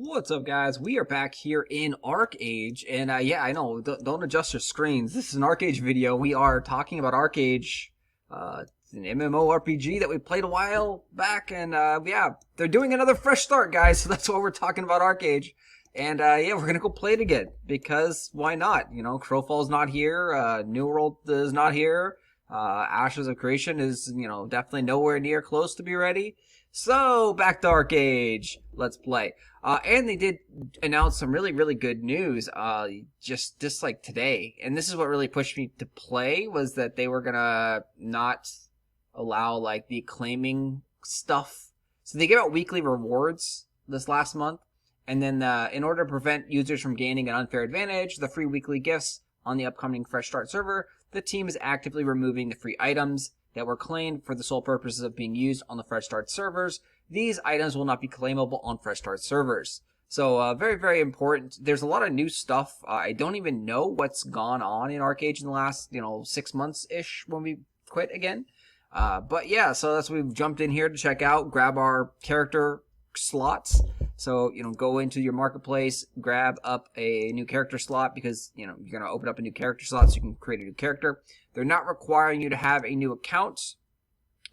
What's up, guys? We are back here in Archeage, and yeah, I know, don't adjust your screens. This is an Archeage video. We are talking about Archeage. It's an MMORPG that we played a while back, and yeah, they're doing another fresh start, guys, so that's why we're talking about Archeage. And yeah, we're gonna go play it again, because why not? You know, Crowfall's not here, New World is not here, Ashes of Creation is, you know, definitely nowhere near close to be ready. So, back to Archeage. Let's play. And they did announce some really good news, just like today. And this is what really pushed me to play, was that they were gonna not allow, like, the claiming stuff. So they gave out weekly rewards this last month. And then, in order to prevent users from gaining an unfair advantage, the free weekly gifts on the upcoming Fresh Start server, the team is actively removing the free items that were claimed for the sole purposes of being used on the Fresh Start servers. These items will not be claimable on Fresh Start servers. So, very important. There's a lot of new stuff. I don't even know what's gone on in Archeage in the last, 6 months-ish when we quit again. But yeah, so that's what we've jumped in here to check out, grab our character slots. So, go into your marketplace, grab up a new character slot because, you're going to open up a new character slot so you can create a new character. They're not requiring you to have a new account.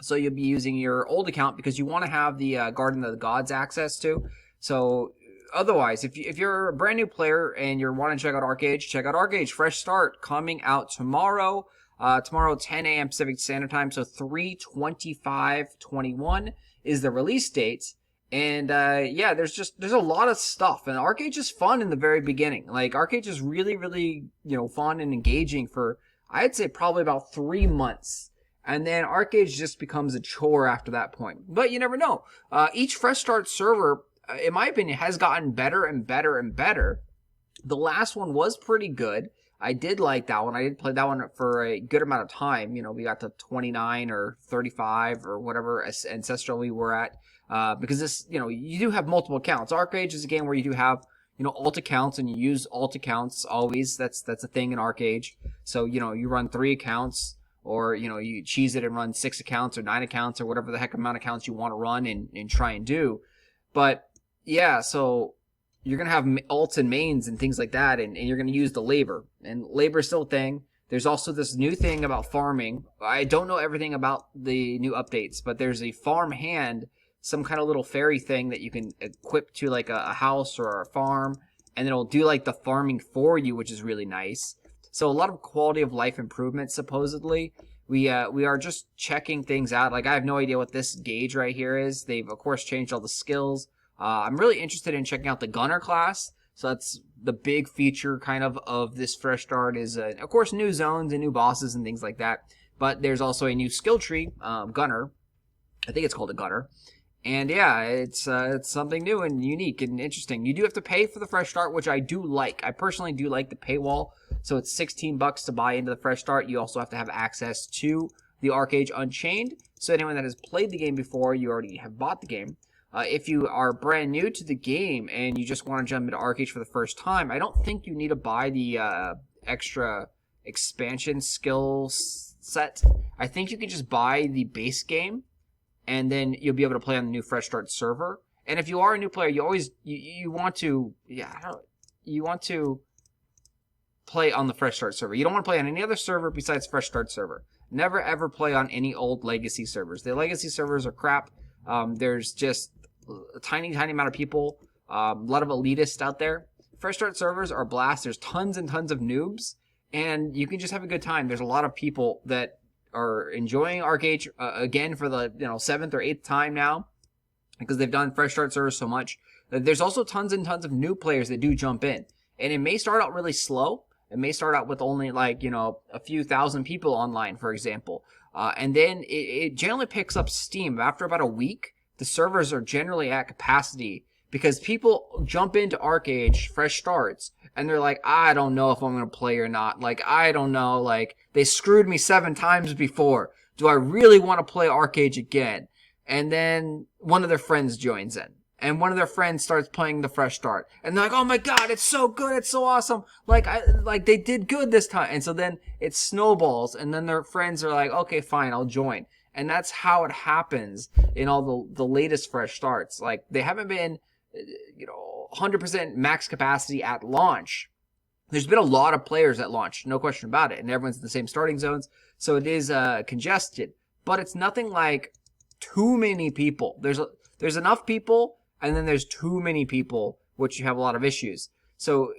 So you'll be using your old account because you want to have the Garden of the Gods access to. So otherwise, if you're a brand new player and you're wanting to check out Archeage, Fresh Start coming out tomorrow. Tomorrow 10 a.m. Pacific Standard Time, so 3/25/21 is the release date. And yeah, there's a lot of stuff, and Archeage is fun in the very beginning. Like, Archeage is really fun and engaging for, I'd say, probably about 3 months. And then Archeage just becomes a chore after that point. But you never know. Each Fresh Start server, in my opinion, has gotten better and better and better. The last one was pretty good. I did like that one. I did play that one for a good amount of time. We got to 29 or 35 or whatever ancestral we were at. Because this, you do have multiple accounts. Archeage is a game where you do have, alt accounts, and you use alt accounts always. That's a thing in Archeage. So, you run 3 accounts. Or, you cheese it and run 6 accounts or 9 accounts or whatever the heck amount of accounts you want to run and try and do. But, yeah, so you're going to have alts and mains and things like that, and you're going to use the labor. And labor is still a thing. There's also this new thing about farming. I don't know everything about the new updates, but there's a farm hand, some kind of little fairy thing that you can equip to, like, a house or a farm, and it'll do, like, the farming for you, which is really nice. So a lot of quality of life improvements, supposedly. We are just checking things out. Like, I have no idea what this gauge right here is. They've, of course, changed all the skills. I'm really interested in checking out the Gunner class. So that's the big feature kind of this Fresh Start is, of course, new zones and new bosses and things like that. But there's also a new skill tree, Gunner. I think it's called a Gunner. And yeah, it's something new and unique and interesting. You do have to pay for the Fresh Start, which I do like. I personally do like the paywall. So it's $16 to buy into the Fresh Start. You also have to have access to the Archeage Unchained. So anyone that has played the game before, you already have bought the game. If you are brand new to the game and you just want to jump into Archeage for the first time, I don't think you need to buy the extra expansion skill set. I think you can just buy the base game, and then you'll be able to play on the new Fresh Start server. And if you are a new player, you always you want to play on the Fresh Start server. You don't want to play on any other server besides Fresh Start server. Never ever play on any old legacy servers. The legacy servers are crap. There's just a tiny amount of people, a lot of elitists out there. Fresh Start servers are a blast. There's tons and tons of noobs, and you can just have a good time. There's a lot of people that are enjoying Archeage again for the 7th or 8th time now, because they've done Fresh Start servers so much. There's also tons and tons of new players that do jump in, and it may start out really slow. It may start out with only, like, a few thousand people online, for example. And then it generally picks up steam. After about a week, the servers are generally at capacity because people jump into Archeage, Fresh Starts, and they're like, I don't know if I'm going to play or not. Like, I don't know. Like, they screwed me 7 times before. Do I really want to play Archeage again? And then one of their friends joins in. And one of their friends starts playing the Fresh Start. And they're like, oh my god, it's so good, it's so awesome. Like they did good this time. And so then it snowballs, and then their friends are like, okay, fine, I'll join. And that's how it happens in all the latest Fresh Starts. Like, they haven't been, 100% max capacity at launch. There's been a lot of players at launch, no question about it, and everyone's in the same starting zones, so it is congested. But it's nothing like too many people. There's enough people, and then there's too many people, which you have a lot of issues. So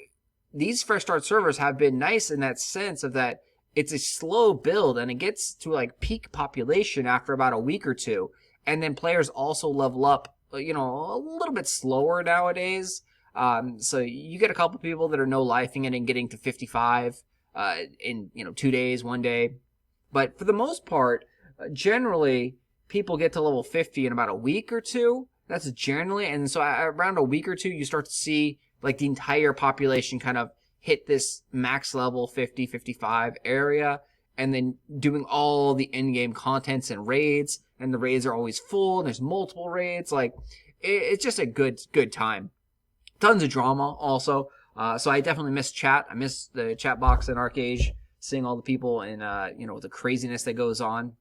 these fresh start servers have been nice in that sense of that it's a slow build, and it gets to like peak population after about a week or two, and then players also level up, you know, a little bit slower nowadays. So you get a couple people that are no-lifing it and getting to 55 in, 2 days, 1 day. But for the most part, generally, people get to level 50 in about a week or two. That's generally, and so around a week or two, you start to see like the entire population kind of hit this max level 50, 55 area, and then doing all the in-game contents and raids, and the raids are always full, and there's multiple raids. Like, it's just a good time. Tons of drama also. So I definitely miss chat. I miss the chat box in Archeage, seeing all the people and, the craziness that goes on.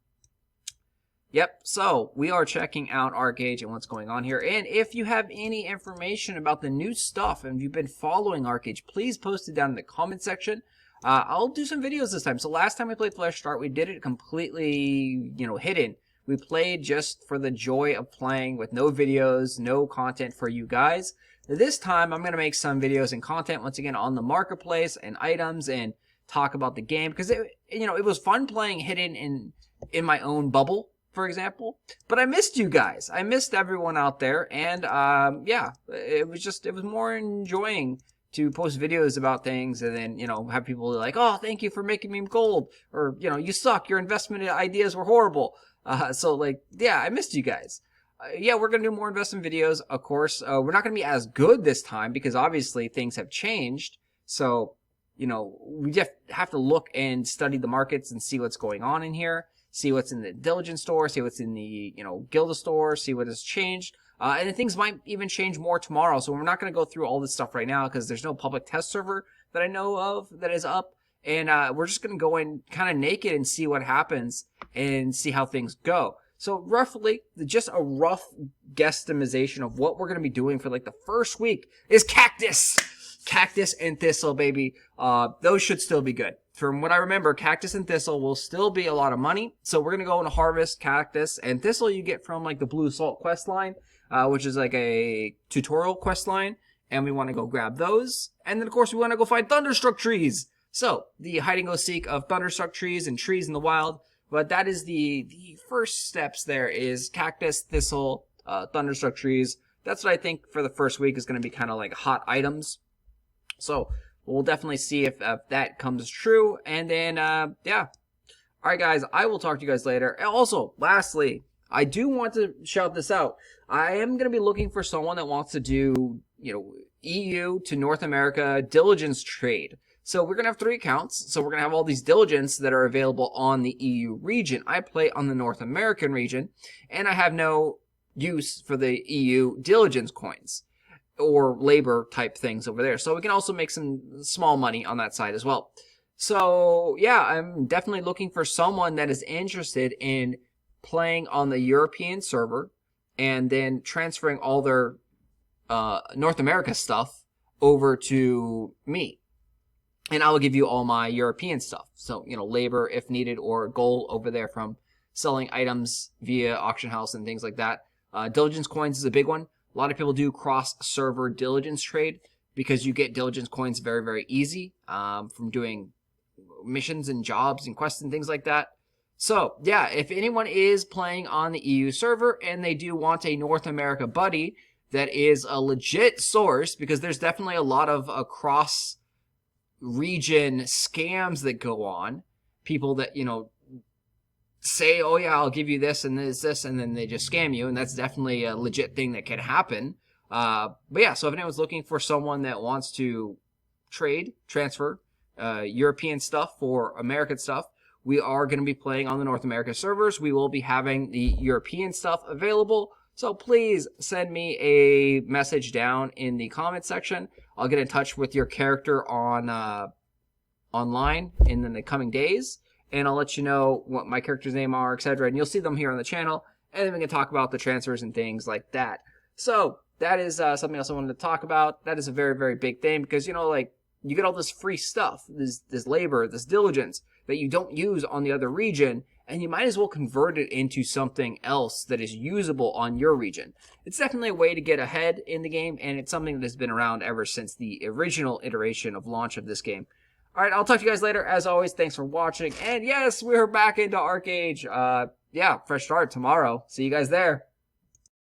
Yep, so we are checking out Archeage and what's going on here. And if you have any information about the new stuff and you've been following Archeage, please post it down in the comment section. I'll do some videos this time. So last time we played Flesh Start, we did it completely, hidden. We played just for the joy of playing with no videos, no content for you guys. This time, I'm going to make some videos and content once again on the marketplace and items and talk about the game. Because, it was fun playing hidden in my own bubble, for example. But I missed you guys. I missed everyone out there. And, it was more enjoying to post videos about things and then, have people like, oh, thank you for making me gold. Or, you suck. Your investment ideas were horrible. I missed you guys. We're going to do more investment videos, of course. We're not going to be as good this time because obviously things have changed. So, we just have to look and study the markets and see what's going on in here. See what's in the Diligence store, see what's in the, Gilda store, see what has changed. And then things might even change more tomorrow. So we're not going to go through all this stuff right now because there's no public test server that I know of that is up. And we're just going to go in kind of naked and see what happens and see how things go. So roughly, just a rough guesstimation of what we're going to be doing for like the first week is cactus. Cactus and thistle, baby. Those should still be good. From what I remember, cactus and thistle will still be a lot of money. So we're going to go and harvest cactus and thistle you get from like the Blue Salt quest line, which is like a tutorial quest line. And we want to go grab those. And then, of course, we want to go find Thunderstruck trees. So the hide and go seek of Thunderstruck trees and trees in the wild. But that is the first steps there is cactus, thistle, Thunderstruck trees. That's what I think for the first week is going to be kind of like hot items. So we'll definitely see if that comes true. And then, All right, guys, I will talk to you guys later. And also, lastly, I do want to shout this out. I am going to be looking for someone that wants to do, EU to North America diligence trade. So we're going to have 3 accounts. So we're going to have all these diligence that are available on the EU region. I play on the North American region, and I have no use for the EU diligence coins or labor type things over there. So we can also make some small money on that side as well. So yeah, I'm definitely looking for someone that is interested in playing on the European server and then transferring all their North America stuff over to me. And I will give you all my European stuff. So, labor if needed or gold over there from selling items via auction house and things like that. Diligence coins is a big one. A lot of people do cross-server diligence trade because you get diligence coins very, very easy from doing missions and jobs and quests and things like that. So, yeah, if anyone is playing on the EU server and they do want a North America buddy that is a legit source, because there's definitely a lot of cross-region scams that go on. People that, say, oh yeah, I'll give you this, and then they just scam you, and that's definitely a legit thing that can happen. But yeah, so if anyone's looking for someone that wants to transfer European stuff for American stuff, we are going to be playing on the North America servers. We will be having the European stuff available. So please send me a message down in the comment section. I'll get in touch with your character on online in the coming days, and I'll let you know what my character's name are, etc. And you'll see them here on the channel, and then we can talk about the transfers and things like that. So that is something else I wanted to talk about. That is a very, very big thing because, like, you get all this free stuff, this labor, this diligence that you don't use on the other region, and you might as well convert it into something else that is usable on your region. It's definitely a way to get ahead in the game, and it's something that has been around ever since the original iteration of launch of this game. All right, I'll talk to you guys later. As always, thanks for watching. And yes, we're back into Archeage. Yeah, fresh start tomorrow. See you guys there.